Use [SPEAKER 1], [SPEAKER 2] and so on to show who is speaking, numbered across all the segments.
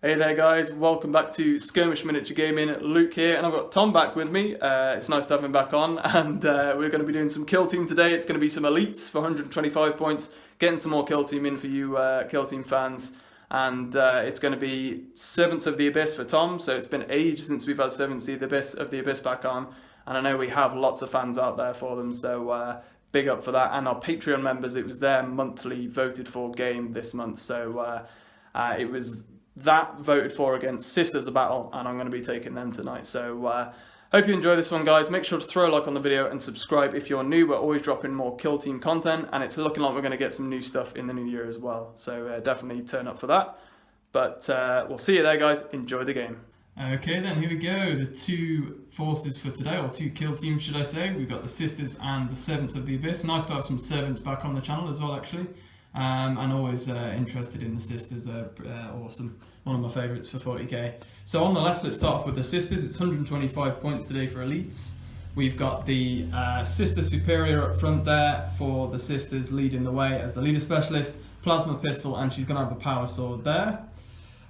[SPEAKER 1] Hey there guys, welcome back to Skirmish Miniature Gaming. Luke here, and I've got Tom back with me. It's nice to have him back on, and we're going to be doing some kill team today. It's going to be some elites for 125 points, getting some more kill team in for you kill team fans, and it's going to be Servants of the Abyss for Tom. So it's been ages since we've had Servants of the Abyss back on, and I know we have lots of fans out there for them, so big up for that. And our Patreon members, it was their monthly voted for game this month, so it was that voted for against Sisters of Battle, and I'm going to be taking them tonight. So hope you enjoy this one, guys. Make sure to throw a like on the video and subscribe if you're new. We're always dropping more kill team content, and it's looking like we're going to get some new stuff in the new year as well, so definitely turn up for that. But we'll see you there, guys. Enjoy the game. Okay then, here we go. The two forces for today, or two kill teams should I say. We've got the Sisters and the Servants of the Abyss. Nice to have some Servants back on the channel as well, actually. And always interested in the Sisters. They're awesome. One of my favourites for 40k. So on the left, let's start off with the Sisters. It's 125 points today for elites. We've got the Sister Superior up front there for the Sisters, leading the way as the leader specialist. Plasma pistol, and she's going to have the power sword there.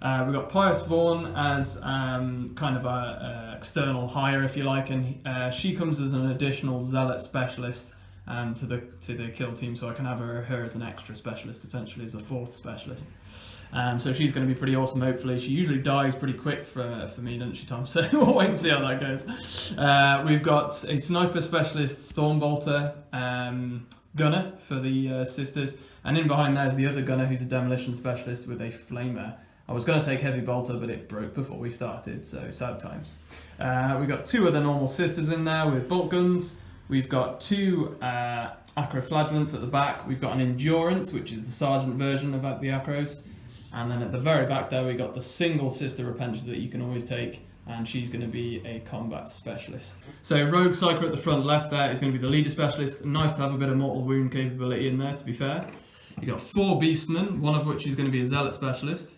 [SPEAKER 1] We've got Pious Vaughn as kind of a external hire, if you like, and she comes as an additional zealot specialist to the kill team, so I can have her as an extra specialist, essentially as a fourth specialist. So she's going to be pretty awesome, hopefully. She usually dies pretty quick for me, doesn't she, Tom? So we'll wait and see how that goes. We've got a sniper specialist, Stormbolter, gunner for the Sisters, and in behind there's the other gunner who's a demolition specialist with a flamer. I was going to take heavy bolter, but it broke before we started, so sad times. We've got two other normal Sisters in there with bolt guns. We've got two acroflagellants at the back. We've got an endurance, which is the sergeant version of the acros. And then at the very back there, we've got the single Sister Repentia that you can always take, and she's going to be a combat specialist. So Rogue Psyker at the front left there is going to be the leader specialist. Nice to have a bit of mortal wound capability in there, to be fair. You've got 4 beastmen, one of which is going to be a zealot specialist.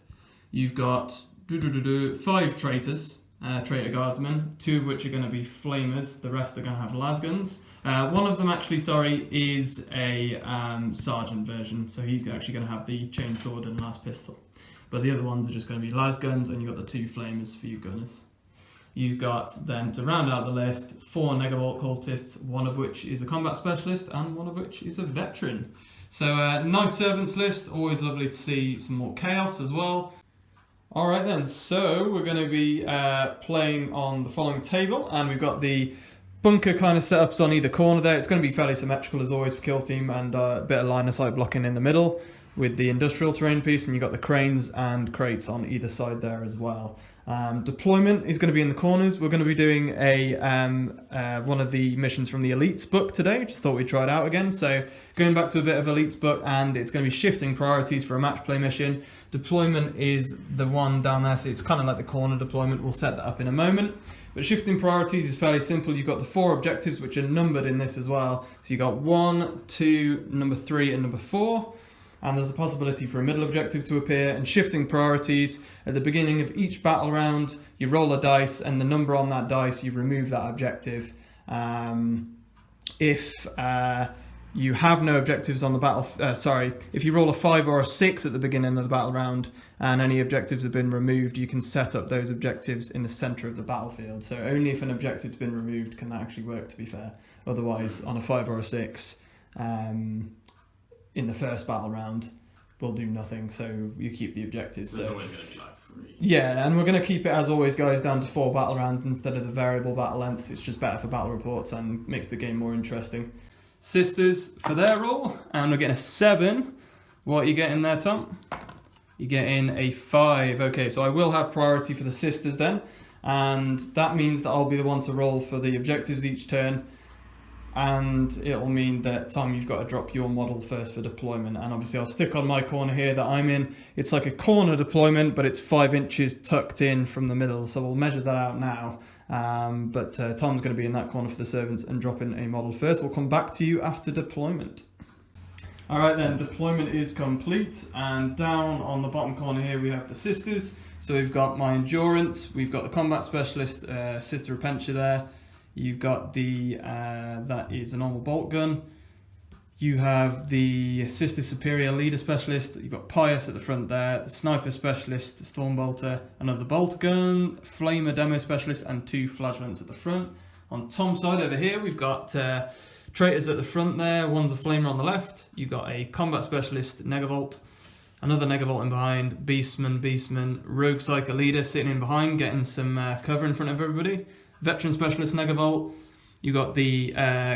[SPEAKER 1] You've got 5 traitors. Traitor Guardsman, 2 of which are going to be flamers, the rest are going to have lasguns. One of them actually, is a sergeant version, so he's actually going to have the chainsword and las pistol. But the other ones are just going to be lasguns, and you've got the 2 flamers for you gunners. You've got then, to round out the list, 4 Negavolt cultists, one of which is a combat specialist and one of which is a veteran. So nice servants list, always lovely to see some more chaos as well. Alright then, so we're going to be playing on the following table, and we've got the bunker kind of setups on either corner there. It's going to be fairly symmetrical as always for kill team, and a bit of line of sight blocking in the middle with the industrial terrain piece, and you've got the cranes and crates on either side there as well. Deployment is going to be in the corners. We're going to be doing one of the missions from the Elites book today. Just thought we'd try it out again. So going back to a bit of Elites book, and it's going to be shifting priorities for a match play mission. Deployment is the one down there, so it's kind of like the corner deployment. We'll set that up in a moment. But shifting priorities is fairly simple. You've got the 4 objectives, which are numbered in this as well. So you've got 1, 2, number 3, and number 4. And there's a possibility for a middle objective to appear. And shifting priorities, at the beginning of each battle round, you roll a dice, and the number on that dice, you remove that objective. If you have no objectives on the battle, if you roll a 5 or a 6 at the beginning of the battle round, and any objectives have been removed, you can set up those objectives in the centre of the battlefield. So only if an objective's been removed can that actually work, to be fair. Otherwise, on a 5 or a 6, in the first battle round, will do nothing, so you keep the objectives.
[SPEAKER 2] So it's always going to be like 3.
[SPEAKER 1] Yeah, and we're going to keep it, as always, guys, down to 4 battle rounds instead of the variable battle lengths. It's just better for battle reports and makes the game more interesting. Sisters for their roll, and we're getting a 7. What are you getting there, Tom? You're getting a 5. Okay, so I will have priority for the Sisters then, and that means that I'll be the one to roll for the objectives each turn. And it'll mean that, Tom, you've got to drop your model first for deployment. And obviously I'll stick on my corner here that I'm in. It's like a corner deployment, but it's 5 inches tucked in from the middle. So we'll measure that out now. But Tom's going to be in that corner for the servants and dropping a model first. We'll come back to you after deployment. Alright then, deployment is complete. And down on the bottom corner here we have the Sisters. So we've got my endurance. We've got the combat specialist, Sister Repentia there. You've got the, that is a normal bolt gun. You have the Sister Superior Leader Specialist, you've got Pious at the front there, the Sniper Specialist, the Stormbolter, another Bolt Gun, Flamer Demo Specialist, and 2 Flagellants at the front. On Tom's side over here, we've got Traitors at the front there, one's a Flamer on the left, you've got a Combat Specialist, Negavolt, another Negavolt in behind, Beastman, Rogue Psyker Leader sitting in behind, getting some cover in front of everybody, Veteran Specialist Negavolt. You got the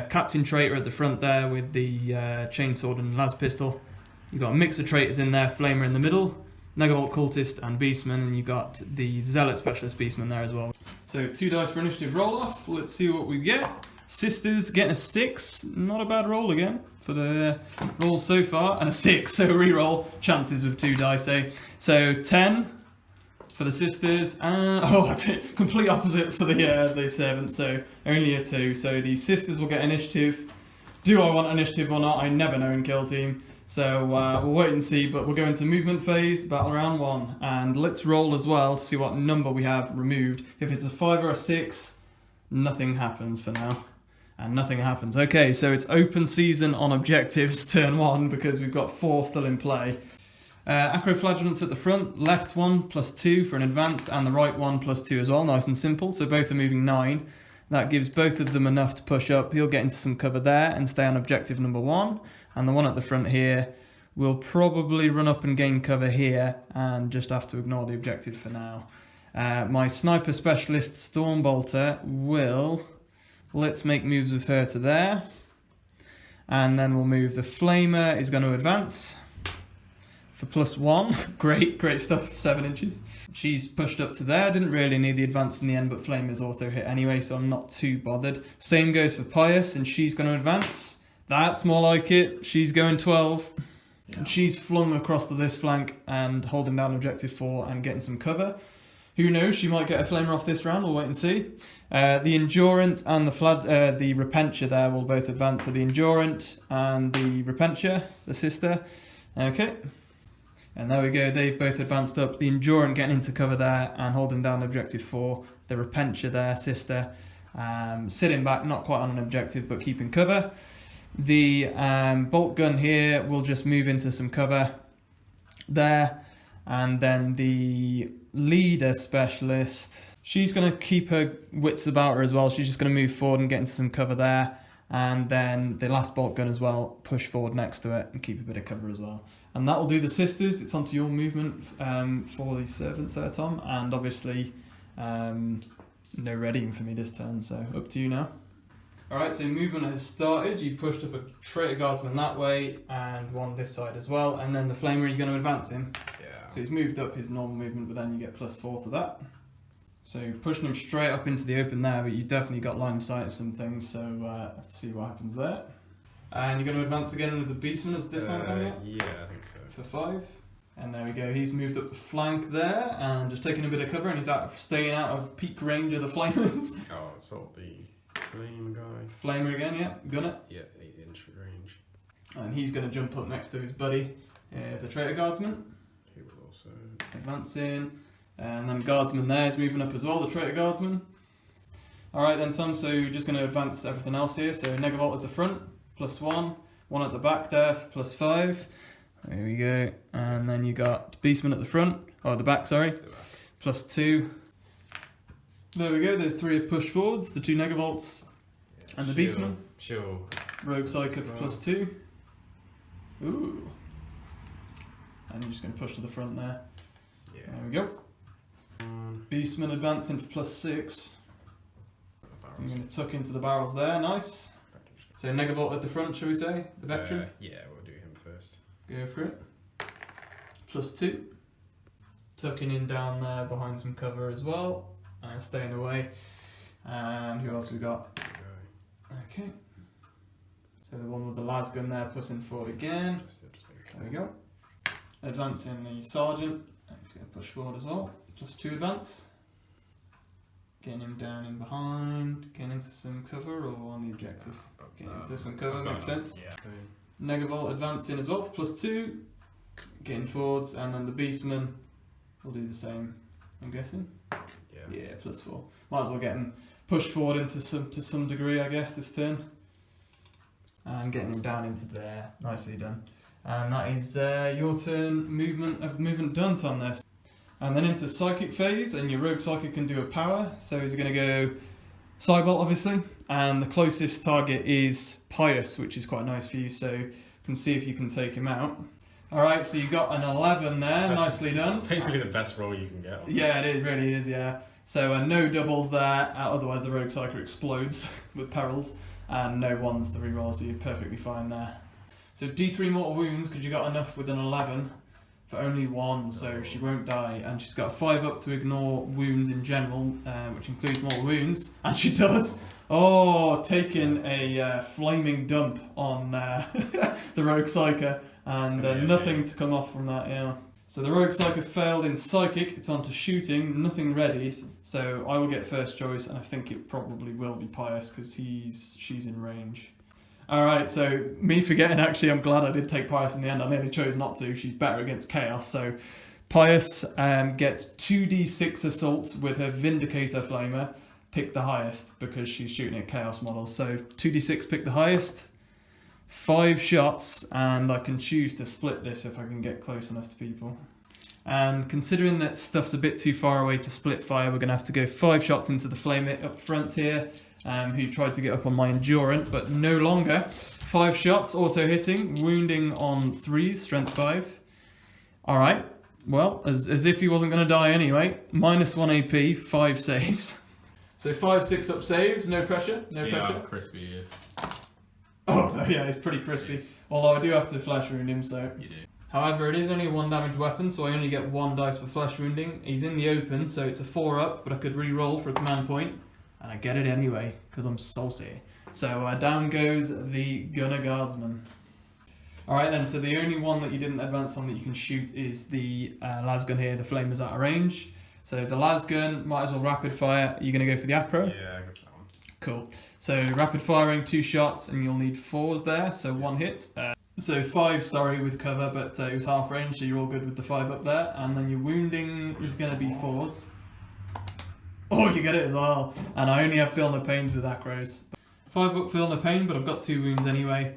[SPEAKER 1] Captain Traitor at the front there with the chainsword and las pistol. You got a mix of traitors in there, Flamer in the middle, Negavolt Cultist and Beastman, and you got the Zealot Specialist Beastman there as well. So 2 dice for initiative roll off. Let's see what we get. Sisters getting a 6, not a bad roll again for the rolls so far, and a 6. So re-roll chances with 2 dice. So 10. For the sisters, complete opposite for the servants, so only a 2. So the sisters will get initiative. Do I want initiative or not? I never know in Kill Team. So we'll wait and see, but we'll go into movement phase, battle round 1. And let's roll as well to see what number we have removed. If it's a 5 or a 6, nothing happens for now. And nothing happens. Okay, so it's open season on objectives turn 1 because we've got 4 still in play. Acro Flagellants at the front, left one +2 for an advance, and the right one +2 as well, nice and simple, so both are moving 9. That gives both of them enough to push up. He'll get into some cover there and stay on objective number 1, and the one at the front here will probably run up and gain cover here, and just have to ignore the objective for now. My Sniper Specialist Stormbolter will, let's make moves with her to there, and then we'll move the Flamer, is going to advance. For +1, great stuff, 7 inches. She's pushed up to there, didn't really need the advance in the end, but Flamer's auto hit anyway, so I'm not too bothered. Same goes for Pious, and she's going to advance. That's more like it, she's going 12. Yeah. And she's flung across to this flank and holding down objective 4 and getting some cover. Who knows, she might get a Flamer off this round, we'll wait and see. The Endurant and the Repentia there will both advance, so the Endurant and the Repentia, the sister. Okay. And there we go, they've both advanced up. The Endurant getting into cover there and holding down objective 4. The Repentia there, sister, sitting back, not quite on an objective, but keeping cover. The Bolt Gun here will just move into some cover there. And then the Leader Specialist, she's going to keep her wits about her as well. She's just going to move forward and get into some cover there. And then the last Bolt Gun as well, push forward next to it and keep a bit of cover as well. And that will do the sisters. It's onto your movement for the servants there, Tom. And obviously, no readying for me this turn, so up to you now. Alright, so movement has started. You pushed up a Traitor Guardsman that way and one this side as well. And then the Flamer, you're going to advance him. Yeah. So he's moved up his normal movement, but then you get +4 to that. So pushing him straight up into the open there, but you definitely got line of sight of some things, so let's see what happens there. And you're going to advance again with the Beastman as this time coming up?
[SPEAKER 2] Yeah, I think so.
[SPEAKER 1] For 5. And there we go, he's moved up the flank there and just taking a bit of cover, and he's staying out of peak range of the Flamers.
[SPEAKER 2] Oh, it's all the Flame guy.
[SPEAKER 1] Flamer again, yeah, gunner.
[SPEAKER 2] Yeah, 8-inch range.
[SPEAKER 1] And he's going to jump up next to his buddy, the Traitor Guardsman.
[SPEAKER 2] He will also
[SPEAKER 1] advancing. And then Guardsman there is moving up as well, the Traitor Guardsman. Alright then, Tom, so you're just going to advance everything else here. So Negavolt at the front, +1. One at the back there for +5. There we go. And then you got Beastman at the front, or the back, sorry. +2. There we go, there's 3 of push forwards, the 2 Negavolts, yeah, and the Beastman.
[SPEAKER 2] Sure.
[SPEAKER 1] Rogue Psyker for +2. Ooh. And you're just going to push to the front there. Yeah. There we go. Beastman advancing for +6. You're going to tuck into the barrels there, nice. So Negavolt at the front, shall we say? The veteran?
[SPEAKER 2] Yeah, we'll do him first.
[SPEAKER 1] Go for it. +2. Tucking in down there behind some cover as well. And staying away. And who else we got? Okay. So the one with the las gun there, pushing forward again. There we go. Advancing the sergeant. He's going to push forward as well. +2 advance. Getting him down in behind. Getting into some cover or on the objective? Getting into some cover, makes sense. Yeah. Negavolt advancing as well for +2. Getting forwards, and then the Beastman will do the same, I'm guessing. Yeah, +4. Might as well get him pushed forward into to some degree, I guess, this turn. and getting him down into there. Nicely done. And that is your turn. Movement done, Tom. There. And then into Psychic phase, and your Rogue Psychic can do a power. So he's going to go Cybolt, obviously, and the closest target is Pious, which is quite nice for you. So you can see if you can take him out. All right, so you got an 11 there. That's nicely done.
[SPEAKER 2] Basically the best roll you can get.
[SPEAKER 1] Yeah, it really is. Yeah. So no doubles there. Otherwise, the Rogue Psychic explodes with perils, and no ones to reroll. So you're perfectly fine there. So D3 mortal wounds because you got enough with an 11 for only 1, so she won't die, and she's got a 5 up to ignore wounds in general, which includes mortal wounds, and she does. Oh, taking a flaming dump on the Rogue Psyker, and nothing to come off from that. Yeah. So the Rogue Psyker failed in Psychic. It's on to shooting. Nothing readied, so I will get first choice, and I think it probably will be Pious because she's in range. Alright, so me forgetting, actually, I'm glad I did take Pious in the end. I nearly chose not to. She's better against Chaos. So Pious gets 2d6 assault with her Vindicator Flamer. Pick the highest because she's shooting at Chaos models. So 2d6, pick the highest. 5 shots, and I can choose to split this if I can get close enough to people. And considering that stuff's a bit too far away to split fire, we're going to have to go 5 shots into the Flamer up front here. Who tried to get up on my Endurance, but no longer. 5 shots, auto hitting, wounding on 3s, strength 5. Alright, well, as if he wasn't going to die anyway. -1 AP, 5 saves. So 5, 6 up saves, no pressure, no pressure.
[SPEAKER 2] How crispy he is.
[SPEAKER 1] Oh, yeah, he's pretty crispy. Although I do have to flesh wound him, so.
[SPEAKER 2] You do.
[SPEAKER 1] However, it is only a 1 damage weapon, so I only get 1 dice for flesh wounding. He's in the open, so it's a 4 up, but I could re-roll for a command point. And I get it anyway, because I'm saucy. So down goes the Gunner Guardsman. Alright then, so the only one that you didn't advance on that you can shoot is the Lasgun here. The Flamer's out of range. So the Lasgun, might as well rapid fire. Are you going to go for the Acro?
[SPEAKER 2] Yeah, I go for that one.
[SPEAKER 1] Cool. So rapid firing, 2 shots, and you'll need 4s there, so 1 hit. So 5, sorry, with cover, but it was half range, so you're all good with the 5 up there. And then your wounding is going to be 4s. Oh, you get it as well. And I only have Feel No Pains with Acros. 5 up Feel No Pain, but I've got 2 wounds anyway.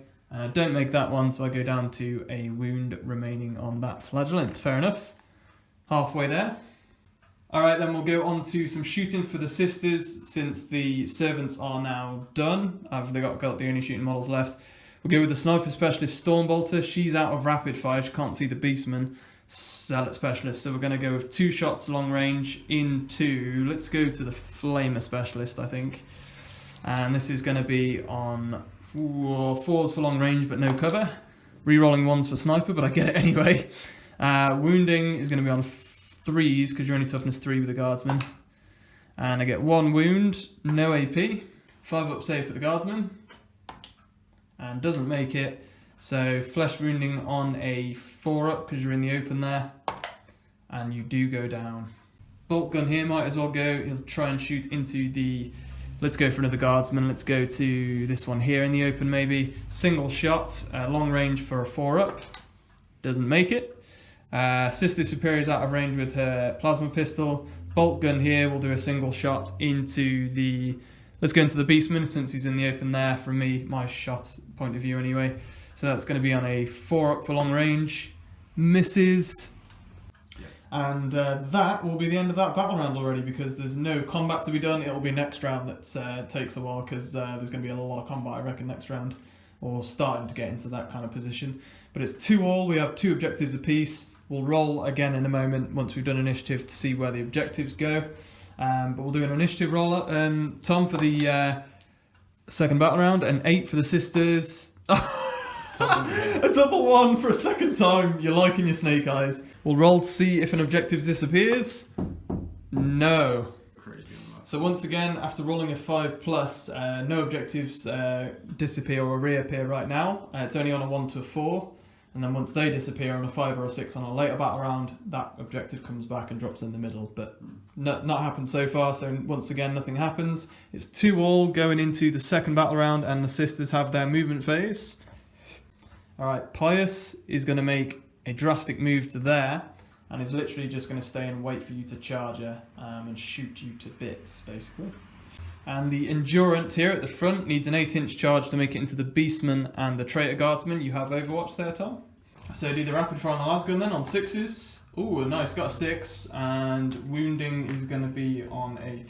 [SPEAKER 1] Don't make that one, so I go down to a wound remaining on that Flagellant. Fair enough. Halfway there. Alright, then we'll go on to some shooting for the sisters, since the servants are now done. I've got the only shooting models left. We'll go with the Sniper Specialist Stormbolter. She's out of rapid fire, she can't see the Beastman. Zealot Specialist, so we're going to go with 2 shots long range into, let's go to the Flamer Specialist, I think. And this is going to be on 4s for long range but no cover. Rerolling 1s for sniper, but I get it anyway. Wounding is going to be on 3s because you're only toughness 3 with the Guardsman. And I get 1 wound, no AP. 5 up save for the Guardsman. And doesn't make it. So flesh wounding on a 4 up because you're in the open there, and you do go down. Bolt gun here might as well go. He'll try and shoot into the. Let's go for another Guardsman. Let's go to this one here in the open maybe. Single shot, long range for a 4 up. Doesn't make it. Sister Superior's out of range with her plasma pistol. Bolt gun here will do a single shot into the. Let's go into the Beastman since he's in the open there. From me, my shot point of view anyway. So that's going to be on a 4 up for long range. Misses. Yeah. And that will be the end of that battle round already because there's no combat to be done. It'll be next round that takes a while because there's going to be a lot of combat, I reckon, next round. Or starting to get into that kind of position. But it's 2-all. We have 2 objectives apiece. We'll roll again in a moment once we've done initiative to see where the objectives go. But we'll do an initiative roll up. Tom for the second battle round and 8 for the sisters. A double 1 for a second time. You're liking your snake eyes. We'll roll to see if an objective disappears. No.
[SPEAKER 2] Crazy.
[SPEAKER 1] So once again, after rolling a 5+, no objectives disappear or reappear right now. It's only on a 1 to a 4. And then once they disappear on a 5 or a 6 on a later battle round, that objective comes back and drops in the middle. But not happened so far, so once again, nothing happens. It's 2-all going into the second battle round, and the sisters have their movement phase. Alright, Pious is going to make a drastic move to there, and is literally just going to stay and wait for you to charge her and shoot you to bits, basically. And the Endurance here at the front needs an 8-inch charge to make it into the Beastman and the Traitor Guardsman. You have Overwatch there, Tom. So do the rapid fire on the las gun then on 6s. Ooh, nice, got a 6. And wounding is going to be on a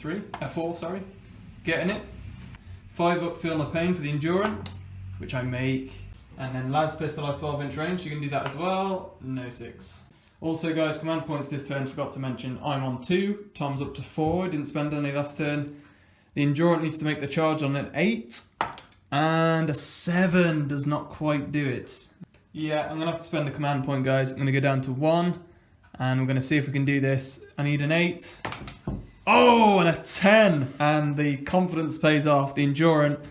[SPEAKER 1] 4, sorry. Getting it. 5 up, feel no pain for the Endurance, which I make. And then las pistol has 12-inch range, you can do that as well. No 6. Also guys, command points this turn, forgot to mention, I'm on 2. Tom's up to 4, didn't spend any last turn. The Endurance needs to make the charge on an 8, and a 7 does not quite do it. Yeah, I'm going to have to spend a command point, guys. I'm going to go down to 1, and we're going to see if we can do this. I need an 8. Oh, and a 10! And the confidence pays off. The Endurance,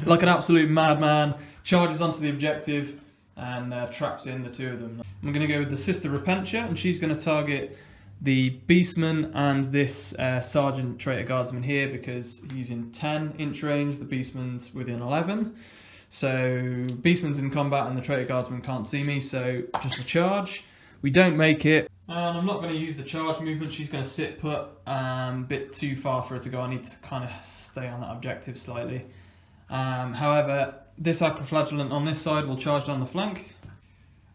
[SPEAKER 1] like an absolute madman, charges onto the objective and traps in the 2 of them. I'm going to go with the Sister Repentia, and she's going to target the Beastman and this Sergeant Traitor Guardsman here because he's in 10-inch range, the Beastman's within 11. So Beastman's in combat and the Traitor Guardsman can't see me, so just a charge. We don't make it. And I'm not going to use the charge movement, she's going to sit put, bit too far for her to go. I need to kind of stay on that objective slightly. However, this Acroflagellant on this side will charge down the flank.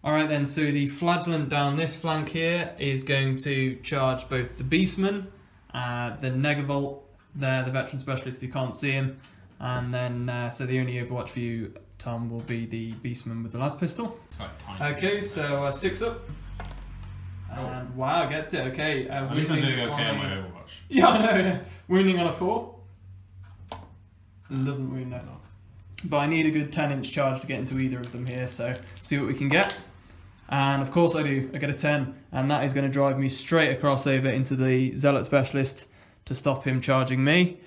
[SPEAKER 1] Alright then, so the Flagellant down this flank here is going to charge both the Beastman, the Negavolt, there, the Veteran Specialist, you can't see him, and then, so the only Overwatch for you, Tom, will be the Beastman with the las pistol.
[SPEAKER 2] It's like tiny.
[SPEAKER 1] Okay, so 6 up. And wow, gets it, okay.
[SPEAKER 2] At least I'm doing okay on my Overwatch.
[SPEAKER 1] Yeah, I know, yeah. Wounding on a 4. And doesn't wound that. But I need a good 10-inch charge to get into either of them here, so see what we can get. And of course I do, I get a 10, and that is going to drive me straight across over into the Zealot Specialist to stop him charging me.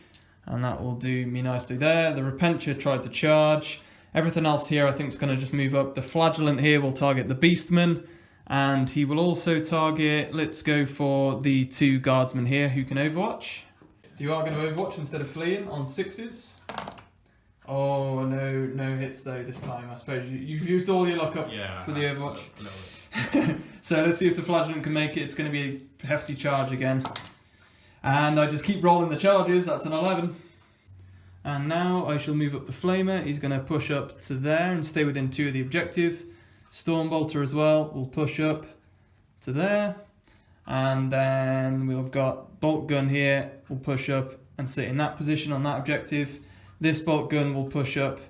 [SPEAKER 1] And that will do me nicely there. The Repentia tried to charge. Everything else here I think is going to just move up. The Flagellant here will target the Beastman, and he will also target, let's go for the 2 Guardsmen here who can Overwatch. So you are going to Overwatch instead of fleeing on 6s. Oh, no hits though this time. I suppose you've used all your luck up for the Overwatch. So let's see if the Flagellant can make it. It's going to be a hefty charge again. And I just keep rolling the charges. That's an 11. And now I shall move up the Flamer. He's going to push up to there and stay within 2 of the objective. Stormbolter as well will push up to there. And then we've got Bolt Gun here will push up and sit in that position on that objective. This bolt gun will push up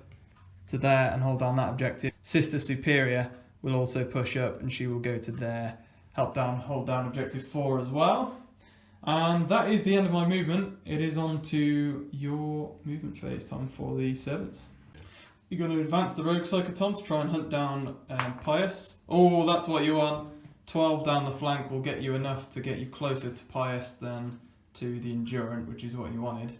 [SPEAKER 1] to there and hold down that objective. Sister Superior will also push up and she will go to there, hold down objective 4 as well. And that is the end of my movement. It is on to your movement phase, Tom, for the servants. You're going to advance the Rogue Psycho, Tom, to try and hunt down Pius. Oh, that's what you want. 12 down the flank will get you enough to get you closer to Pius than to the Endurant, which is what you wanted.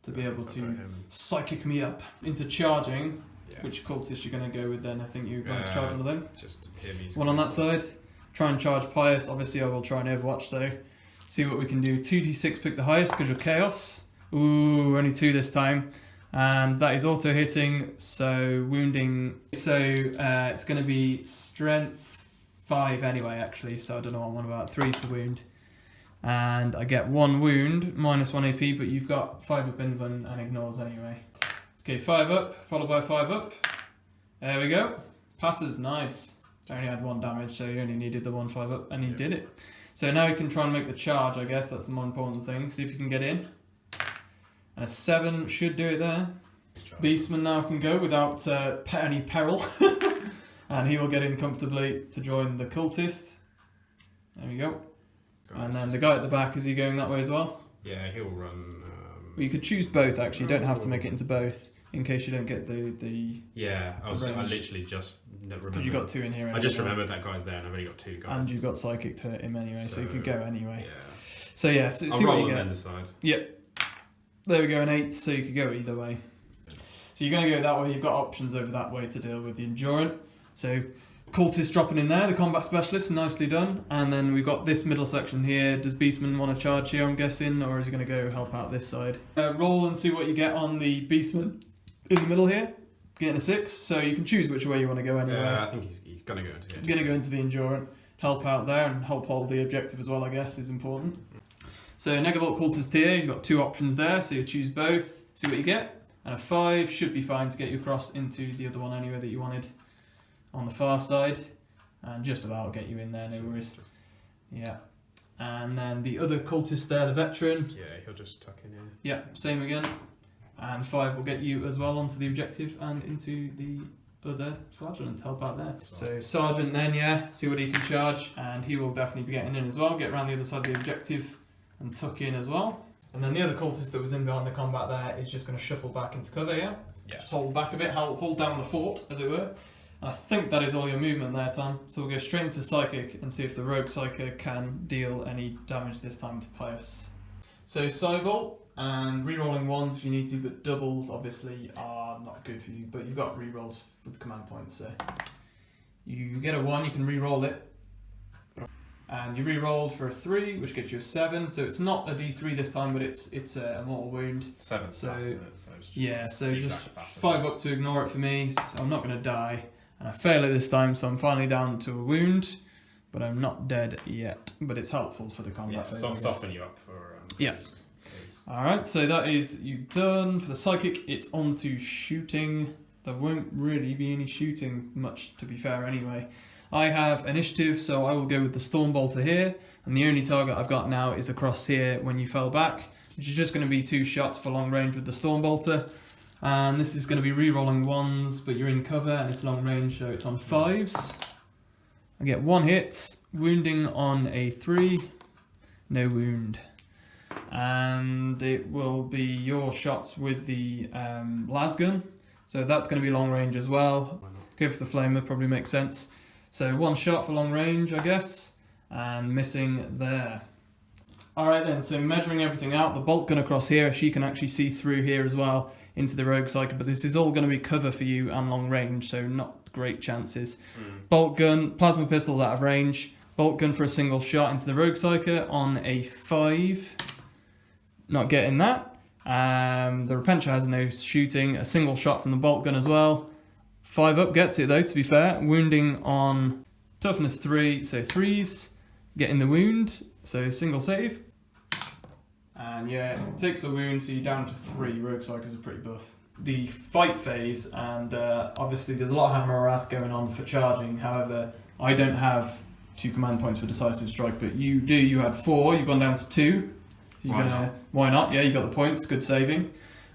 [SPEAKER 1] To be able to psychic me up into charging, which cultist you're going to go with then? I think you're going to charge one of them.
[SPEAKER 2] Just hear me.
[SPEAKER 1] One on that side. Try and charge Pius. Obviously I will try and Overwatch, so see what we can do. 2d6 pick the highest because you're Chaos. Ooh, only 2 this time. And that is auto hitting, so wounding. So it's going to be strength 5 anyway actually, so I don't know what I'm on about. 3's to wound. And I get 1 wound, minus 1 AP, but you've got 5 up invuln and ignores anyway. Okay, 5 up, followed by 5 up. There we go. Passes, nice. I only had 1 damage, so you only needed the 1 5 up, and he did it. So now you can try and make the charge, I guess, that's the more important thing. See if you can get in. And a 7 should do it there. Beastman now can go without any peril. And he will get in comfortably to join the cultist. There we go. And then the guy at the back, is he going that way as well?
[SPEAKER 2] Yeah, he'll run.
[SPEAKER 1] Well, you could choose both actually. You don't have to make it into both in case you don't get the.
[SPEAKER 2] Yeah, I literally just remembered.
[SPEAKER 1] Because you got 2 in here.
[SPEAKER 2] I just remembered that guy's there, and I've only got 2 guys.
[SPEAKER 1] And you've got psychic to hit him anyway, so you could go anyway.
[SPEAKER 2] Yeah.
[SPEAKER 1] So yeah, see
[SPEAKER 2] I'll
[SPEAKER 1] what
[SPEAKER 2] roll
[SPEAKER 1] you
[SPEAKER 2] and
[SPEAKER 1] get.
[SPEAKER 2] then decide.
[SPEAKER 1] Yep. There we go, an 8. So you could go either way. So you're going to go that way. You've got options over that way to deal with the Endurant. So. Cultist dropping in there, the combat specialist, nicely done. And then we've got this middle section here. Does Beastman want to charge here, I'm guessing, or is he going to go help out this side? Roll and see what you get on the Beastman in the middle here. Getting a 6, so you can choose which way you want to go anyway.
[SPEAKER 2] Yeah, I think he's going to go into the
[SPEAKER 1] Going to go into the Endurant, help out there and help hold the objective as well, I guess, is important. So Negavolt Cultist here, you've got 2 options there, so you choose both, see what you get. And a 5 should be fine to get you across into the other one anyway that you wanted on the far side. And just about get you in there, no worries. Yeah. And then the other cultist there, the veteran.
[SPEAKER 2] Yeah, he'll just tuck in here.
[SPEAKER 1] Yeah, same again. And 5 will get you as well onto the objective and into the other Sergeant to help out there. So Sergeant then, yeah, see what he can charge, and he will definitely be getting in as well, get around the other side of the objective and tuck in as well. And then the other cultist that was in behind the combat there is just going to shuffle back into cover, yeah? Just hold back a bit, hold down the fort, as it were. And I think that is all your movement there, Tom. So we'll go straight into Psychic and see if the Rogue Psychic can deal any damage this time to Pius. So Cybolt, and rerolling 1s if you need to, but doubles obviously are not good for you, but you've got rerolls for the command points, so you get a 1, you can reroll it, and you rerolled for a 3, which gets you a 7, so it's not a D3 this time, but it's a mortal wound.
[SPEAKER 2] 7,
[SPEAKER 1] so
[SPEAKER 2] just
[SPEAKER 1] yeah, so just 5 up to ignore it for me, so I'm not going to die, and I fail it this time, so I'm finally down to a wound, but I'm not dead yet, but it's helpful for the combat phase.
[SPEAKER 2] I'll soften you up for
[SPEAKER 1] yeah. Alright, so that is you done. For the Psychic, it's on to shooting. There won't really be any shooting much, to be fair, anyway. I have initiative, so I will go with the Stormbolter here, and the only target I've got now is across here when you fell back, which is just going to be 2 shots for long range with the Stormbolter. And this is going to be re-rolling 1s, but you're in cover, and it's long range, so it's on 5s. I get 1 hit, wounding on a 3, no wound. And it will be your shots with the lasgun, so that's going to be long range as well. Go for the flamer, probably makes sense. So 1 shot for long range, I guess, and missing there. Alright then, so measuring everything out, the bolt gun across here, she can actually see through here as well into the Rogue Psychic, but this is all going to be cover for you and long range, so not great chances. Bolt gun, plasma pistols out of range, bolt gun for a single shot into the Rogue Psychic on a 5. Not getting that. The Repentia has no shooting. A single shot from the bolt gun as well. 5 up gets it though, to be fair. Wounding on toughness 3, so 3s. Getting the wound, so single save. And yeah, it takes a wound, so you're down to 3. Rogue Psychers are pretty buff. The fight phase, and obviously there's a lot of Hammer of Wrath going on for charging. However, I don't have 2 command points for Decisive Strike, but you do. You had 4, you've gone down to 2. Why not? Yeah, you got the points, good saving.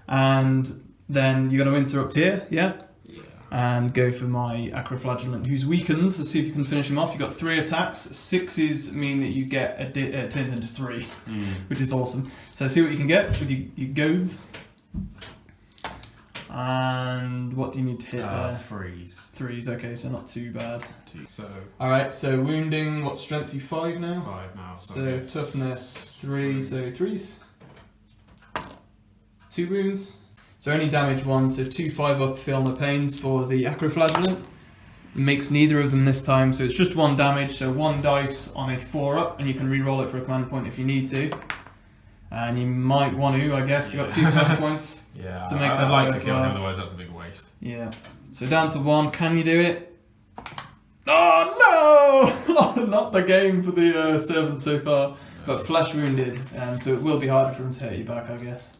[SPEAKER 1] And then you're going to interrupt here, yeah? Yeah. And go for my Acroflagellant, who's weakened. Let's see if you can finish him off. You've got 3 attacks. 6s mean that you get turns into 3, which is awesome. So see what you can get with your goads. And what do you need to hit there?
[SPEAKER 2] 3s.
[SPEAKER 1] 3s, okay, so not too bad.
[SPEAKER 2] So
[SPEAKER 1] alright, so wounding, what strength are you? 5 now?
[SPEAKER 2] 5 now.
[SPEAKER 1] So toughness 3, so 3s. 2 wounds. So only damage 1, so 2 5 up feel the pains for the Acroflagellant. Makes neither of them this time, so it's just 1 damage, so 1 dice on a 4 up, and you can re-roll it for a command point if you need to. And you might want to, I guess. You've got 2 command points.
[SPEAKER 2] Yeah,
[SPEAKER 1] to make
[SPEAKER 2] I'd like to kill him, otherwise that's a big waste.
[SPEAKER 1] Yeah. So down to 1. Can you do it? Oh no! Not the game for the servant so far, but flesh wounded, so it will be harder for him to hit you back, I guess.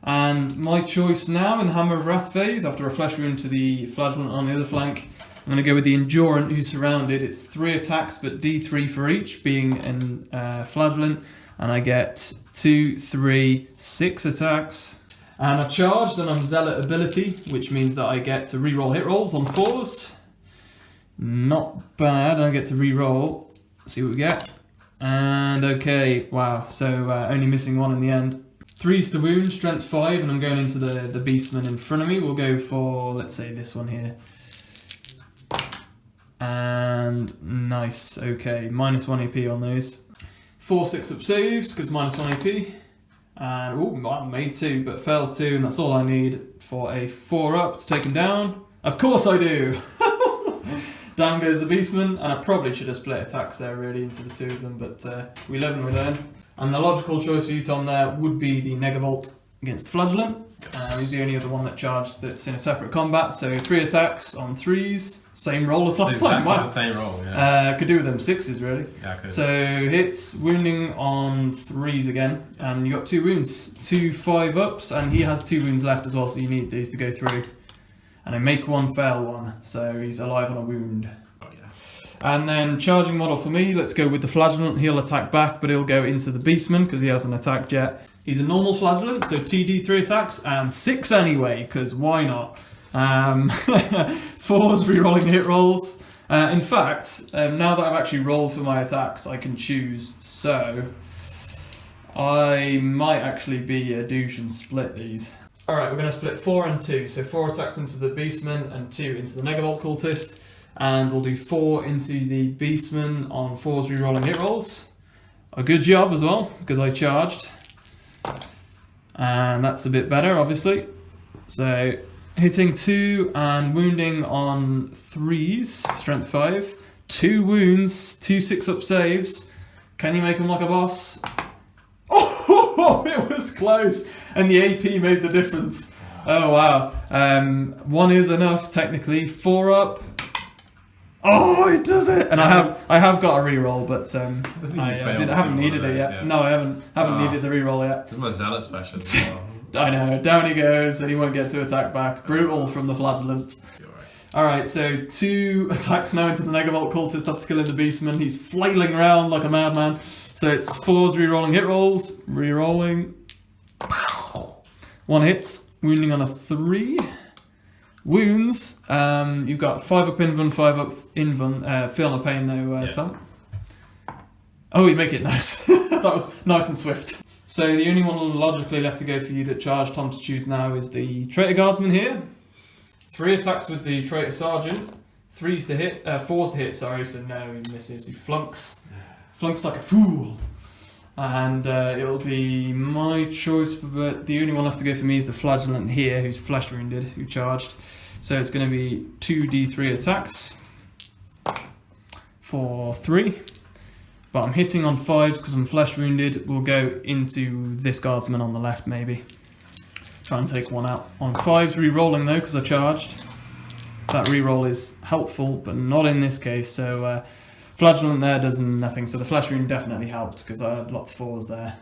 [SPEAKER 1] And my choice now in the Hammer of Wrath phase, after a flesh wound to the Flagellant on the other flank, I'm going to go with the Endurant who's surrounded. It's 3 attacks, but D3 for each, being in Flagellant, and I get 2, 3, 6 attacks. And I've charged and I'm Zealot ability, which means that I get to reroll hit rolls on 4s. Not bad, I get to re-roll, see what we get. And okay, wow, so only missing 1 in the end. 3's the wound, strength 5, and I'm going into the beastman in front of me. We'll go for, let's say, this one here. And nice, okay, -1 AP on those. 4 6-up saves, because -1 AP. And, ooh, I made 2, but fails 2, and that's all I need for a 4-up to take him down. Of course I do! Down goes the beastman, and I probably should have split attacks there really into the 2 of them, but we live and we learn. And the logical choice for you, Tom, there would be the Negavolt against the Flagellant. He's the only other one that charged that's in a separate combat. So 3 attacks on 3s. Same roll as last time. Wow.
[SPEAKER 2] The same roll, yeah.
[SPEAKER 1] Could do with them 6s really.
[SPEAKER 2] Yeah, I could.
[SPEAKER 1] So hits, wounding on 3s again. And you got 2 wounds. 2 5-ups, and he has 2 wounds left as well, so you need these to go through. And I make 1, fail 1. So he's alive on a wound.
[SPEAKER 2] Oh, yeah.
[SPEAKER 1] And then charging model for me, let's go with the Flagellant. He'll attack back, but he'll go into the Beastman because he hasn't attacked yet. He's a normal Flagellant, so 2d3 attacks and 6 anyway, because why not? 4s re-rolling hit rolls. In fact, now that I've actually rolled for my attacks, I can choose. So I might actually be a douche and split these. Alright, we're going to split 4 and 2. So 4 attacks into the Beastman and 2 into the Negavolt Cultist. And we'll do 4 into the Beastman on 4s re-rolling hit rolls. A good job as well, because I charged. And that's a bit better, obviously. So hitting 2 and wounding on 3s, strength 5. 2 wounds, 2 6-up saves. Can you make him like a boss? Oh, it was close. And the AP made the difference. Oh, wow. 1 is enough, technically. 4 up. Oh, it does it! And I have got a reroll, but I haven't needed it yet. Yeah. No, I haven't needed the reroll yet.
[SPEAKER 2] This is my zealot special.
[SPEAKER 1] I know. Down he goes, and he won't get to attack back. Brutal from the Flagellant. Alright, so 2 attacks now into the Negavolt Cultist after killing the Beastman. He's flailing around like a madman. So it's 4s re-rolling hit rolls. Re-rolling. 1 hit. Wounding on a 3. Wounds. You've got 5-up Invuln, 5-up Invuln. Feel no pain though, Tom. Oh, you make it nice. That was nice and swift. So the only one logically left to go for you that charged Tom to choose now is the Traitor Guardsman here. 3 attacks with the Traitor Sergeant. 4s to hit, sorry, so no, he misses. He flunks like a fool. And it'll be my choice, but the only one left to go for me is the Flagellant here, who's flesh wounded, who charged. So it's going to be 2d3 attacks for 3. But I'm hitting on 5s because I'm flesh wounded. We'll go into this Guardsman on the left, maybe. Try and take 1 out. On 5s, re-rolling though, because I charged. That re-roll is helpful, but not in this case. So Flagellant there does nothing. So the flesh wound definitely helped because I had lots of 4s there.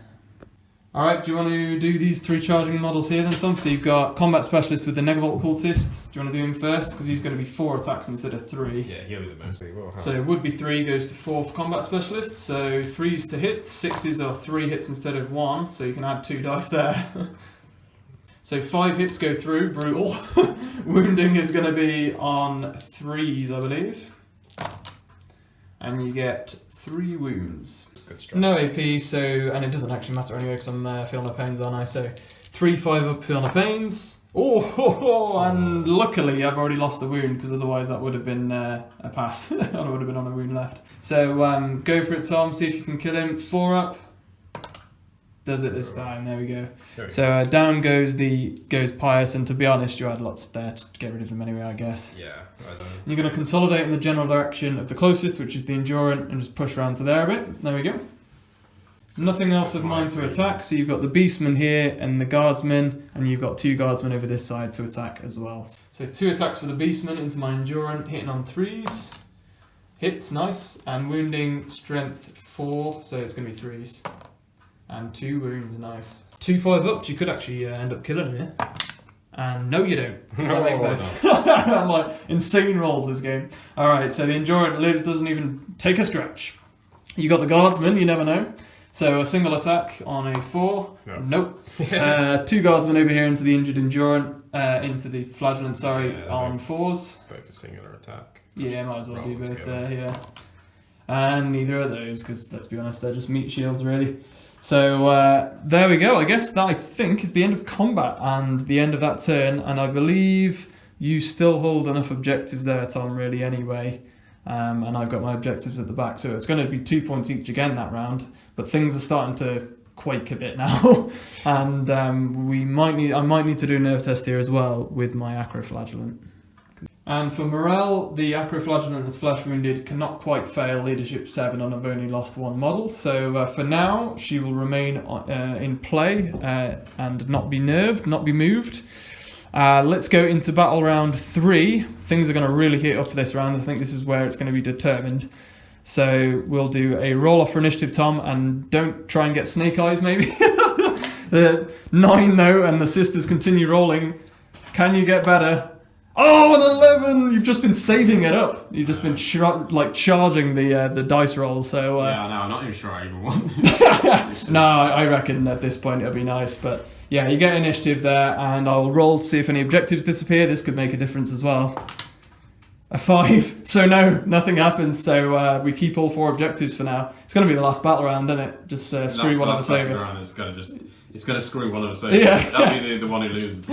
[SPEAKER 1] Alright, do you want to do these 3 charging models here then, Tom? So you've got Combat Specialist with the Negavolt Cultist. Do you want to do him first? Because he's going to be 4 attacks instead of 3.
[SPEAKER 2] Yeah, he'll be the most.
[SPEAKER 1] So it would be 3 goes to 4 for Combat Specialist. So 3s to hit, 6s are 3 hits instead of 1. So you can add 2 dice there. So 5 hits go through, brutal. Wounding is going to be on 3s, I believe. And you get 3 wounds. No AP, so, and it doesn't actually matter anyway because I'm feeling no pains, aren't I? So 3 5-up, feel no pains. And luckily I've already lost a wound because otherwise that would have been a pass. I would have been on a wound left. So go for it, Tom. See if you can kill him. 4 up. Does it this time? There we go. So down goes Pious, and to be honest, you had lots there to get rid of him anyway, I guess.
[SPEAKER 2] Yeah.
[SPEAKER 1] You're going to consolidate in the general direction of the closest, which is the Endurant, and just push around to there a bit. There we go. Nothing else of mine to attack, so you've got the Beastman here and the Guardsman, and you've got 2 Guardsmen over this side to attack as well. So 2 attacks for the Beastman into my Endurant, hitting on 3s. Hits, nice, and wounding strength 4, so it's going to be 3s. And 2 wounds, nice. 2 5-ups, you could actually end up killing him here. And no, you don't. Because I make both. I'm like, insane rolls this game. Alright, so the Endurant lives, doesn't even take a stretch. You got the Guardsman, you never know. So a single attack on a 4. No. Nope. 2 Guardsmen over here into the injured Endurant, into the Flagellant, on 4s.
[SPEAKER 2] Both a singular attack.
[SPEAKER 1] Yeah, might as well do both there, yeah. And neither of those, because let's be honest, they're just meat shields, really. So there we go. I guess that, I think, is the end of combat and the end of that turn. And I believe you still hold enough objectives there, Tom, really, anyway. And I've got my objectives at the back. So it's going to be 2 points each again that round. But things are starting to quake a bit now. And I might need to do a nerve test here as well with my Acro Flagellant. And for morale, the Acroflagellant that's flesh wounded cannot quite fail leadership 7 and I've only lost 1 model. So for now, she will remain in play and not be nerved, not be moved. Let's go into battle round 3. Things are going to really heat up this round. I think this is where it's going to be determined. So we'll do a roll off for initiative, Tom, and don't try and get snake eyes maybe. 9 though, and the sisters continue rolling. Can you get better? Oh, an 11! You've just been saving it up. You've just been charging the dice roll. So
[SPEAKER 2] yeah, no, I'm not even sure I even want.
[SPEAKER 1] No, I reckon at this point it'll be nice, but yeah, you get initiative there, and I'll roll to see if any objectives disappear. This could make a difference as well. A 5. So no, nothing happens. So we keep all 4 objectives for now. It's going to be the last battle round, isn't it? Just screw one of us over.
[SPEAKER 2] It's going to screw one of us over.
[SPEAKER 1] Yeah.
[SPEAKER 2] That'll be the one who loses.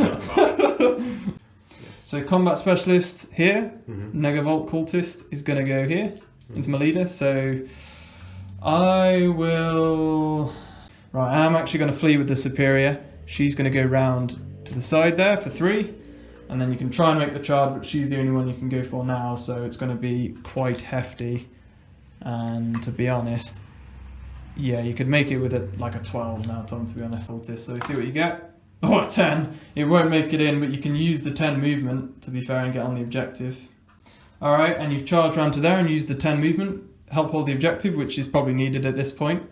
[SPEAKER 1] So combat specialist here, Negavolt cultist is going to go here into my leader. So I will. Right, I'm actually going to flee with the superior. She's going to go round to the side there for 3. And then you can try and make the charge, but she's the only one you can go for now, so it's going to be quite hefty. And to be honest, yeah, you could make it with like a 12 now, Tom, to be honest. So see what you get. Oh, a 10. It won't make it in, but you can use the 10 movement, to be fair, and get on the objective. Alright, and you've charged round to there and used the 10 movement. Help hold the objective, which is probably needed at this point.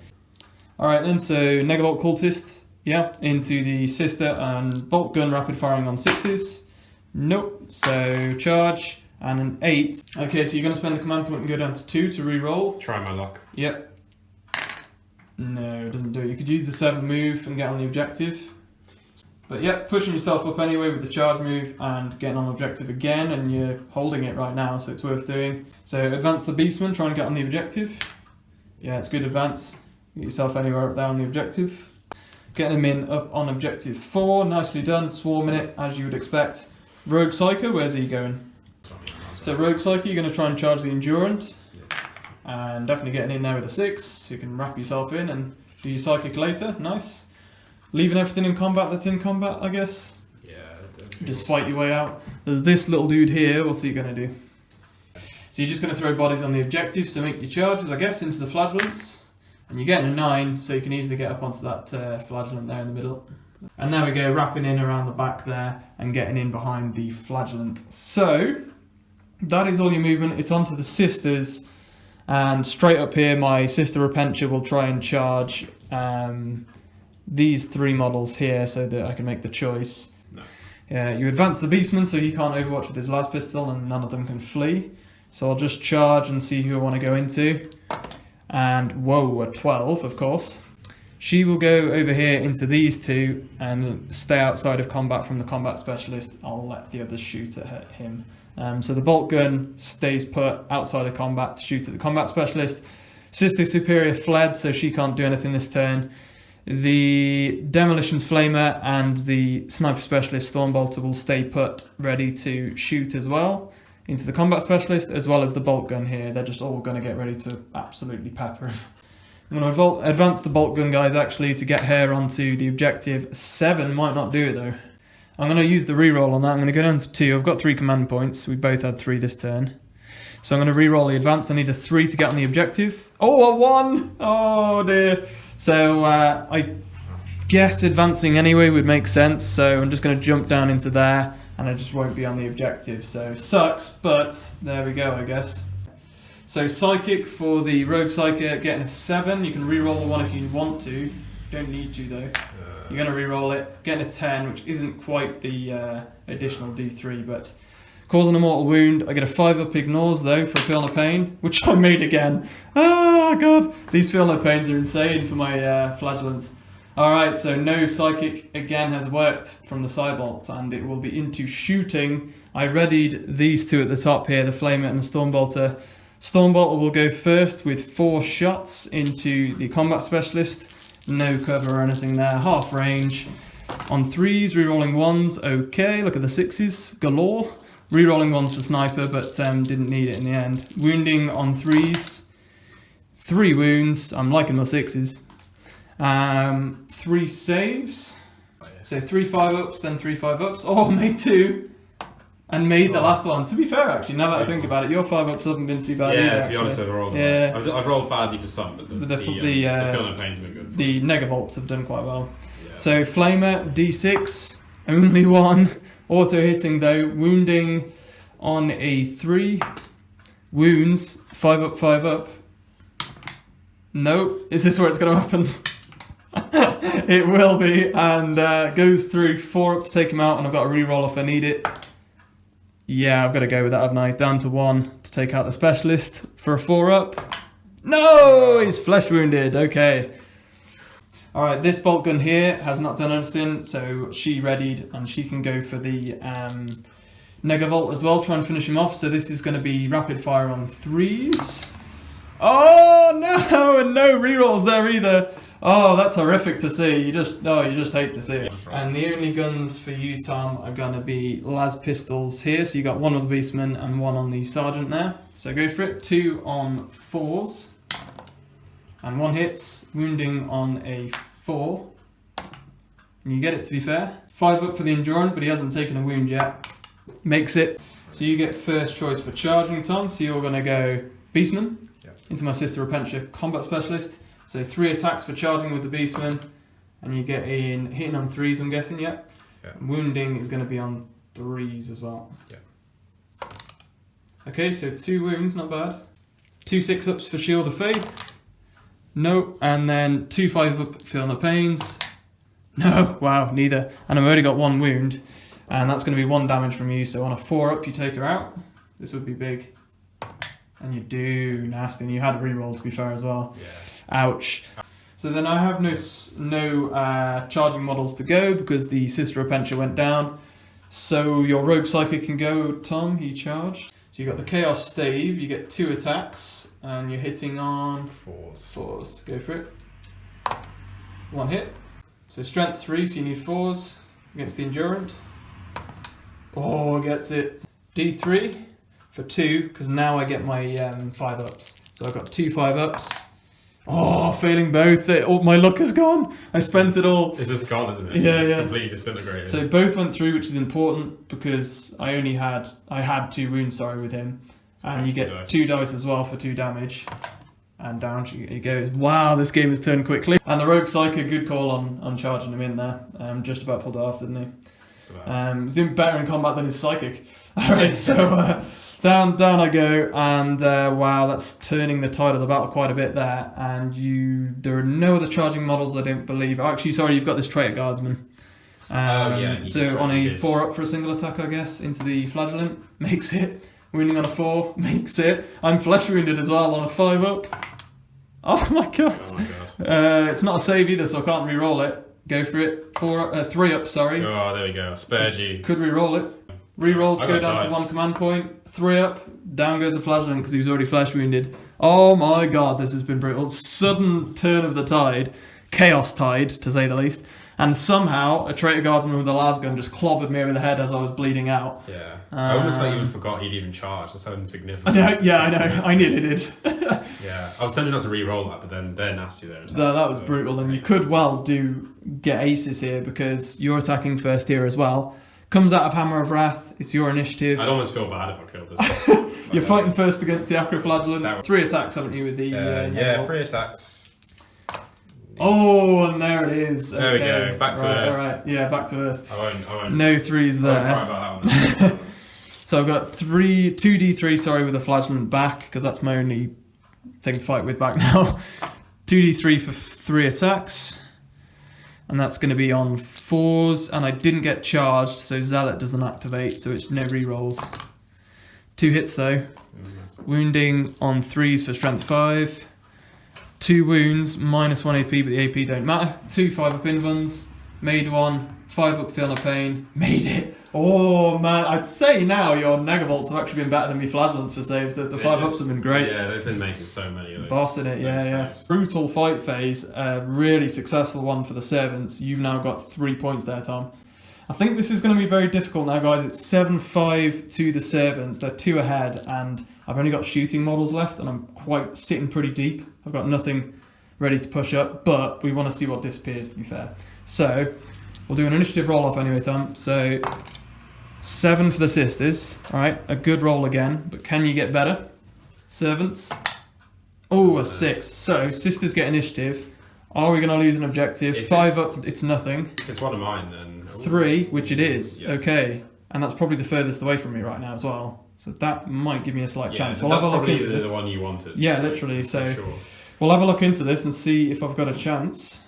[SPEAKER 1] Alright then, so Negavolt cultist, yeah, into the sister and bolt gun rapid firing on 6s. Nope, so charge and an 8. Okay, so you're going to spend a command point and go down to 2 to re-roll.
[SPEAKER 2] Try my luck.
[SPEAKER 1] Yep. No, it doesn't do it. You could use the 7 move and get on the objective. But yep, pushing yourself up anyway with the charge move and getting on objective again, and you're holding it right now, so it's worth doing. So advance the beastman, try and get on the objective. Yeah, it's good advance. Get yourself anywhere up there on the objective. Getting him in up on objective 4, nicely done, swarming it as you would expect. Rogue Psyker, where's he going? So Rogue Psyker, you're going to try and charge the Endurant. And definitely getting in there with a 6, so you can wrap yourself in and do your Psychic later, nice. Leaving everything in combat that's in combat, I guess?
[SPEAKER 2] Yeah.
[SPEAKER 1] Just fight your way out. There's this little dude here, what's he going to do? So you're just going to throw bodies on the objective, so make your charges, I guess, into the flagellants. And you're getting a 9, so you can easily get up onto that flagellant there in the middle. And there we go, wrapping in around the back there and getting in behind the flagellant. So, that is all your movement. It's onto the sisters. And straight up here, my sister Repentia will try and charge these 3 models here so that I can make the choice.
[SPEAKER 2] No.
[SPEAKER 1] You advance the beastman so he can't overwatch with his las pistol and none of them can flee. So I'll just charge and see who I want to go into. And whoa, a 12, of course. She will go over here into these 2 and stay outside of combat from the combat specialist. I'll let the others shoot at him. So the bolt gun stays put outside of combat to shoot at the combat specialist. Sister Superior fled, so she can't do anything this turn. The Demolitions Flamer and the Sniper Specialist Stormbolter will stay put, ready to shoot as well into the combat specialist, as well as the bolt gun here. They're just all going to get ready to absolutely pepper him. I'm going to advance the bolt gun guys actually to get her onto the objective. 7 might not do it though. I'm going to use the reroll on that. I'm going to go down to 2. I've got 3 command points. We both had 3 this turn. So I'm going to reroll the advance. I need a 3 to get on the objective. Oh, a 1! Oh dear. So I guess advancing anyway would make sense. So I'm just going to jump down into there and I just won't be on the objective. So sucks, but there we go, I guess. So Psychic for the Rogue Psyker, getting a 7. You can reroll the 1 if you want to. Don't need to though. You're going to reroll it. Getting a 10, which isn't quite the additional D3, but causing a mortal wound. I get a 5 up ignores though for Feel No Pain, which I made again. Ah, God. These Feel No Pains are insane for my flagellants. Alright, so no Psychic again has worked from the Cybolt, and it will be into shooting. I readied these 2 at the top here, the Flamer and the Stormbolter. Stormbolter will go first with 4 shots into the combat specialist. No cover or anything there. Half range. On 3s, rerolling 1s. Okay, look at the 6s. Galore. Rerolling 1s for sniper, but didn't need it in the end. Wounding on 3s. 3 wounds. I'm liking my 6s. 3 saves. So 3 5-ups, then 3 5-ups. Oh, made 2. And made the last one. To be fair, actually, now that I think about it, your 5-ups haven't been too bad either,
[SPEAKER 2] to be honest, overall.
[SPEAKER 1] Yeah.
[SPEAKER 2] I've rolled badly for some, but the Feel No Pain's been good.
[SPEAKER 1] The Negavolts have done quite well. Yeah. So Flamer, D6, only one. Auto hitting though, wounding on a 3. Wounds, 5-up, 5-up. No, is this where it's going to happen? It will be, and goes through 4-up to take him out, and I've got a reroll if I need it. Yeah, I've got to go with that, haven't I? Down to 1 to take out the specialist for a 4-up. No, he's flesh wounded. Okay. All right, this bolt gun here has not done anything, so she readied, and she can go for the Negavolt as well, try and finish him off. So this is going to be rapid fire on 3s. Oh no, and no rerolls there either. Oh, that's horrific to see. You just hate to see it. And the only guns for you, Tom, are going to be las pistols here. So you got one on the Beastman and one on the Sergeant there. So go for it. 2 on 4s. And 1 hits, wounding on a 4. And you get it, to be fair. 5-up for the Endurance, but he hasn't taken a wound yet. Makes it. So you get first choice for charging, Tom. So you're going to go Beastman. Into my Sister Repentia Combat Specialist. So 3 attacks for charging with the Beastman. And you get in hitting on 3s, I'm guessing, yeah? Wounding is going to be on 3s as well. Yeah. Okay, so 2 wounds, not bad. 2 6-ups for Shield of Faith. No, and then 2 5-up Feel No Pains. No, wow, neither. And I've already got 1 wound. And that's going to be 1 damage from you. So on a 4-up, you take her out. This would be big. And you do nasty, and you had a reroll to be fair as well. Yeah. Ouch. So then I have no charging models to go because the Sister Repentia went down. So your Rogue Psychic can go, Tom, he charged. So you got the Chaos Stave, you get 2 attacks, and you're hitting on 4s. Go for it. 1 hit. So Strength 3, so you need 4s against the Endurant. Oh, gets it. D3. For 2, because now I get my 5-ups. So I've got 2 5-ups. Oh, failing both. My luck is gone. I spent it all.
[SPEAKER 2] It's just gone, isn't it?
[SPEAKER 1] Yeah,
[SPEAKER 2] it's completely disintegrated.
[SPEAKER 1] So both went through, which is important because I had 2 wounds, with him. So and you get 2 dice as well for 2 damage. And down he goes. Wow, this game has turned quickly. And the Rogue Psychic, good call on charging him in there. Just about pulled it off, didn't he? He's doing better in combat than his Psychic. Alright, so down I go, and wow, that's turning the tide of the battle quite a bit there. And there are no other charging models, I don't believe. Actually, sorry, you've got this Traitor Guardsman. So on a 4-up for a single attack, I guess, into the Flagellant, makes it. Wounding on a 4, makes it. I'm flesh wounded as well on a 5-up. Oh my god. It's not a save either, so I can't re-roll it. Go for it. 3-up, sorry.
[SPEAKER 2] Oh, there we go. Spared you.
[SPEAKER 1] Could re-roll it. Reroll to go down to 1 command point. 3-up. Down goes the Flagellant because he was already flesh wounded. Oh my god, this has been brutal. Sudden turn of the tide. Chaos tide, to say the least. And somehow, a Traitor Guardsman with a las gun just clobbered me over the head as I was bleeding out.
[SPEAKER 2] Yeah. I almost even forgot he'd even charged. That's how insignificant.
[SPEAKER 1] I know. I nearly did.
[SPEAKER 2] Yeah. I was tempted not to re-roll that, but then they're nasty there.
[SPEAKER 1] That was brutal. And you could well get aces here because you're attacking first here as well. Comes out of Hammer of Wrath. It's your initiative.
[SPEAKER 2] I'd almost feel bad if I killed this.
[SPEAKER 1] You're fighting first against the Acroflagellant. 3 attacks, haven't you, with the...
[SPEAKER 2] 3 attacks.
[SPEAKER 1] Oh, and there it is.
[SPEAKER 2] There we go. Back to Earth.
[SPEAKER 1] All right. Yeah, back to Earth.
[SPEAKER 2] I won't.
[SPEAKER 1] No 3s there.
[SPEAKER 2] I won't cry about that one.
[SPEAKER 1] So I've got 2d3, with a Flagellant back, because that's my only thing to fight with back now. 2d3 for 3 attacks. And that's going to be on 4s, and I didn't get charged, so Zealot doesn't activate, so it's no rerolls. 2 hits though. Wounding on 3s for strength 5. 2 wounds, minus 1 AP, but the AP don't matter. 2 5-up invuns, made 1. 5-up Feel No Pain, made it. Oh man, I'd say now your Negavolts have actually been better than me Flagellants for saves. The 5-ups have been great.
[SPEAKER 2] Yeah, they've been making so many of those.
[SPEAKER 1] Bossing it, yeah. Saves. Brutal fight phase, a really successful one for the Servants. You've now got 3 points there, Tom. I think this is going to be very difficult now, guys. It's 7-5 to the Servants. They're 2 ahead, and I've only got shooting models left, and I'm sitting pretty deep. I've got nothing ready to push up, but we want to see what disappears, to be fair. So, we'll do an initiative roll-off anyway, Tom. So, 7 for the sisters. Alright, a good roll again, but can you get better? Servants. Oh, a 6. So, sisters get initiative. Are we going to lose an objective?
[SPEAKER 2] If
[SPEAKER 1] 5 up, it's nothing.
[SPEAKER 2] If it's one of mine, then...
[SPEAKER 1] 3, which it is.
[SPEAKER 2] Yes.
[SPEAKER 1] Okay. And that's probably the furthest away from me right now as well. So that might give me a slight chance. We'll
[SPEAKER 2] that's
[SPEAKER 1] have a look into
[SPEAKER 2] probably
[SPEAKER 1] this.
[SPEAKER 2] The one you wanted.
[SPEAKER 1] Yeah, literally. So
[SPEAKER 2] sure.
[SPEAKER 1] We'll have a look into this and see if I've got a chance.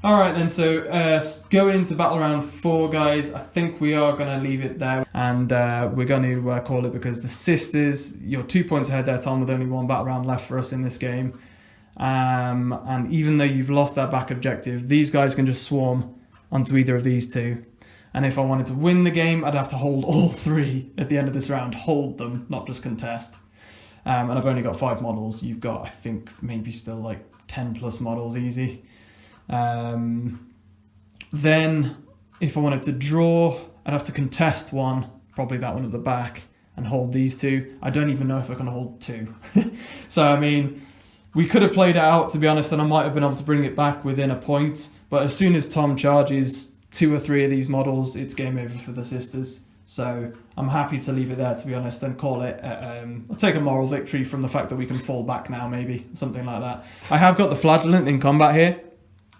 [SPEAKER 1] Alright then, so going into battle round 4, guys, I think we are going to leave it there. And we're going to call it because the sisters, you're 2 points ahead there, Tom, with only 1 battle round left for us in this game. And even though you've lost that back objective, these guys can just swarm onto either of these 2. And if I wanted to win the game, I'd have to hold all 3 at the end of this round. Hold them, not just contest. And I've only got 5 models. You've got, I think, maybe still like 10 plus models easy. Then, if I wanted to draw, I'd have to contest 1, probably that one at the back, and hold these 2. I don't even know if I can hold 2. So, I mean, we could have played it out, to be honest, and I might have been able to bring it back within a point. But as soon as Tom charges 2 or 3 of these models, it's game over for the sisters. So I'm happy to leave it there, to be honest, and call it, I'll take a moral victory from the fact that we can fall back now, maybe, something like that. I have got the flagellant in combat here,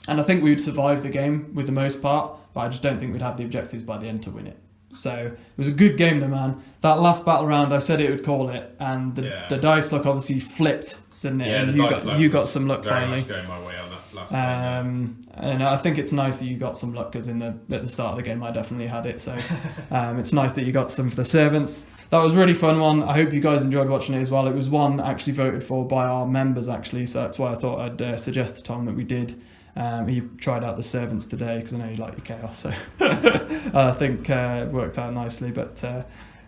[SPEAKER 1] and I think we would survive the game with the most part, but I just don't think we'd have the objectives by the end to win it. So it was a good game though, man. That last battle round, I said it would call it, and the dice luck obviously flipped, didn't it?
[SPEAKER 2] Yeah,
[SPEAKER 1] and you got some luck
[SPEAKER 2] very
[SPEAKER 1] finally.
[SPEAKER 2] Much going my way on that last time.
[SPEAKER 1] And I think it's nice that you got some luck because at the start of the game I definitely had it. So it's nice that you got some for the servants. That was a really fun one. I hope you guys enjoyed watching it as well. It was one actually voted for by our members actually, so that's why I thought I'd suggest to Tom that we did. He tried out the servants today because I know you like your chaos, so I think it worked out nicely. But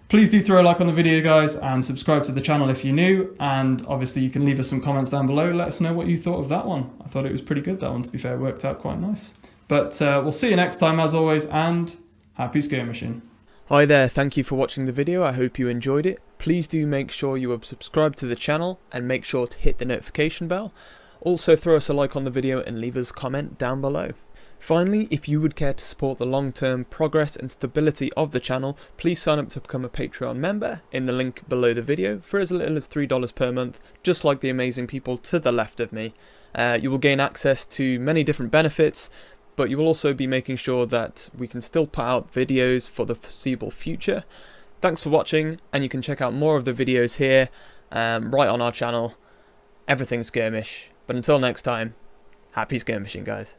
[SPEAKER 1] please do throw a like on the video, guys, and subscribe to the channel if you're new. And obviously you can leave us some comments down below. Let us know what you thought of that one. I thought it was pretty good, that one, to be fair. It worked out quite nice. But we'll see you next time, as always, and happy skirmishing.
[SPEAKER 3] Hi there, thank you for watching the video. I hope you enjoyed it. Please do make sure you are subscribed to the channel and make sure to hit the notification bell. Also throw us a like on the video and leave us a comment down below. Finally, if you would care to support the long-term progress and stability of the channel, please sign up to become a Patreon member in the link below the video for as little as $3 per month, just like the amazing people to the left of me. You will gain access to many different benefits, but you will also be making sure that we can still put out videos for the foreseeable future. Thanks for watching, and you can check out more of the videos here, right on our channel, Everything Skirmish. But until next time, happy skirmishing, guys.